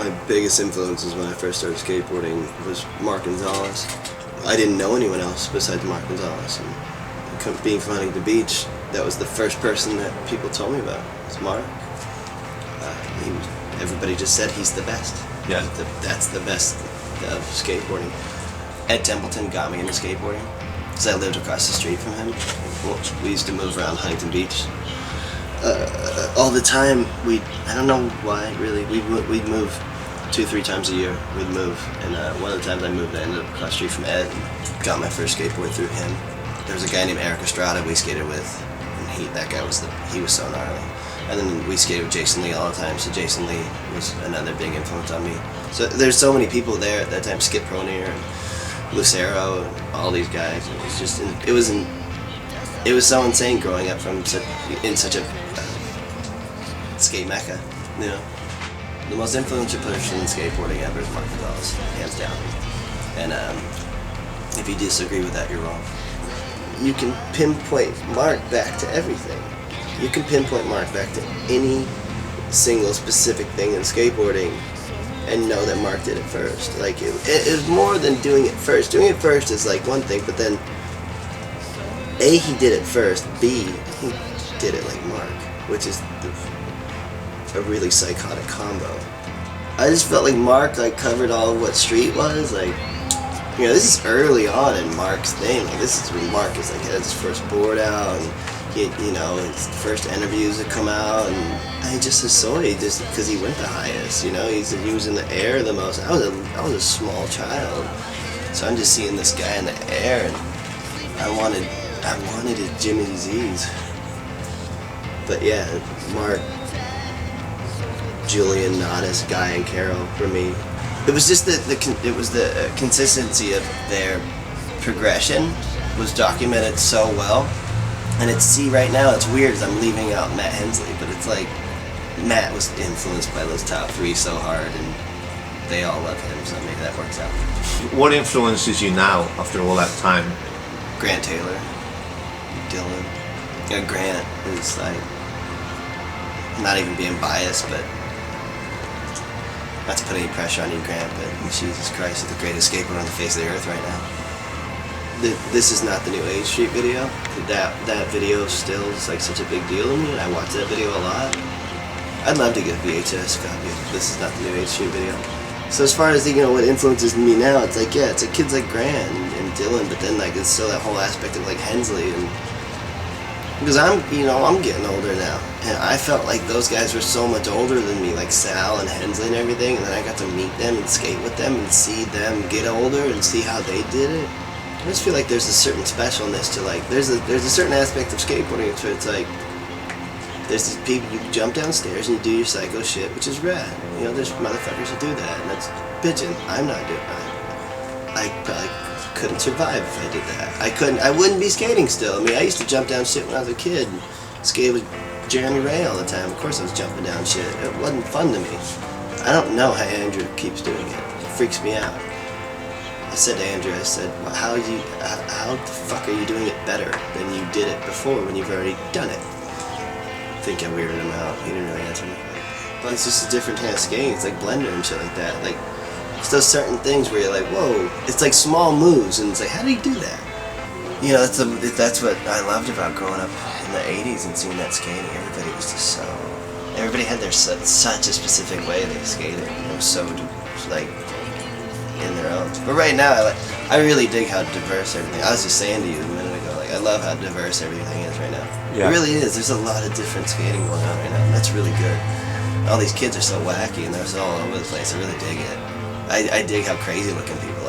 My biggest influences when I first started skateboarding was Mark Gonzalez. I didn't know anyone else besides Mark Gonzalez. And being from Huntington Beach, that was the first person that people told me about. It was Mark. Everybody just said he's the best. Yeah. That's the best of skateboarding. Ed Templeton got me into skateboarding because I lived across the street from him. We used to move around Huntington Beach all the time. I don't know why really. We'd move 2-3 times a year. We'd move, and one of the times I moved, I ended up across the street from Ed and got my first skateboard through him. There was a guy named Eric Estrada we skated with, and that guy was so gnarly. And then we skated with Jason Lee all the time, so Jason Lee was another big influence on me. So there's so many people there at that time, Skip Pronier and Lucero and all these guys. It was just, it was so insane growing up in such a skate mecca, you know. The most influential person in skateboarding ever is Mark Gonzalez, hands down. And if you disagree with that, you're wrong. You can pinpoint Mark back to everything. You can pinpoint Mark back to any single specific thing in skateboarding and know that Mark did it first. Like, it was more than doing it first. Doing it first is like one thing, but then A, he did it first, B, he did it like Mark, which is a really psychotic combo. I just felt like Mark covered all of what street was. Like, you know, this is early on in Mark's thing. Like, this is when Mark is had his first board out, and you know, his first interviews had come out, and I just associated just because he went the highest. You know, he was in the air the most. I was a small child, so I'm just seeing this guy in the air, and I wanted his Jimmy Z's. But yeah, Mark, Julian, Nodis, Guy, and Carol for me. It was just the consistency of their progression was documented so well. And right now it's weird as I'm leaving out Matt Hensley, but it's like Matt was influenced by those top 3 so hard, and they all love him, so maybe that works out. What influences you now after all that time? Grant Taylor, Dylan. Yeah, Grant is like, not even being biased, but not to put any pressure on you, Grant, but Jesus Christ, he's the greatest skateboarder on the face of the earth right now. This is not the New Age Street video. That video still is like such a big deal to me, and I watch that video a lot. I'd love to get a VHS copy of This Is Not the New Age Street video. So as far as, you know, what influences me now, it's like, yeah, it's like kids like Grant and Dylan, but then like it's still that whole aspect of like Hensley, and because I'm getting older now, and I felt like those guys were so much older than me, like Sal and Hensley and everything, and then I got to meet them and skate with them and see them get older and see how they did it. I just feel like there's a certain specialness to, like, there's a certain aspect of skateboarding where it's like, there's these people, you jump downstairs and you do your psycho shit, which is rad. You know, there's motherfuckers who do that, and that's bitchin'. I'm not doing that. I probably couldn't survive if I did that. I wouldn't be skating still. I mean, I used to jump down shit when I was a kid, and skate with Jeremy Ray all the time. Of course I was jumping down shit. It wasn't fun to me. I don't know how Andrew keeps doing it. It freaks me out. I said to Andrew, I said, well, how the fuck are you doing it better than you did it before when you've already done it? I think I weirded him out. He didn't really answer me. But it's just a different kind of skating. It's like Blender and shit like that. Like, it's those certain things where you're like, whoa. It's like small moves, and it's like, how do you do that? You know, that's what I loved about growing up in the 80s and seeing that skating. Everybody was just so... Everybody had their such a specific way they skated. It was so, like... in their own. But right now, I really dig how diverse everything. I was just saying to you a minute ago, like, I love how diverse everything is right now. Yeah. It really is. There's a lot of different skating going on right now, and that's really good. All these kids are so wacky and they're so all over the place. I really dig it. I dig how crazy looking people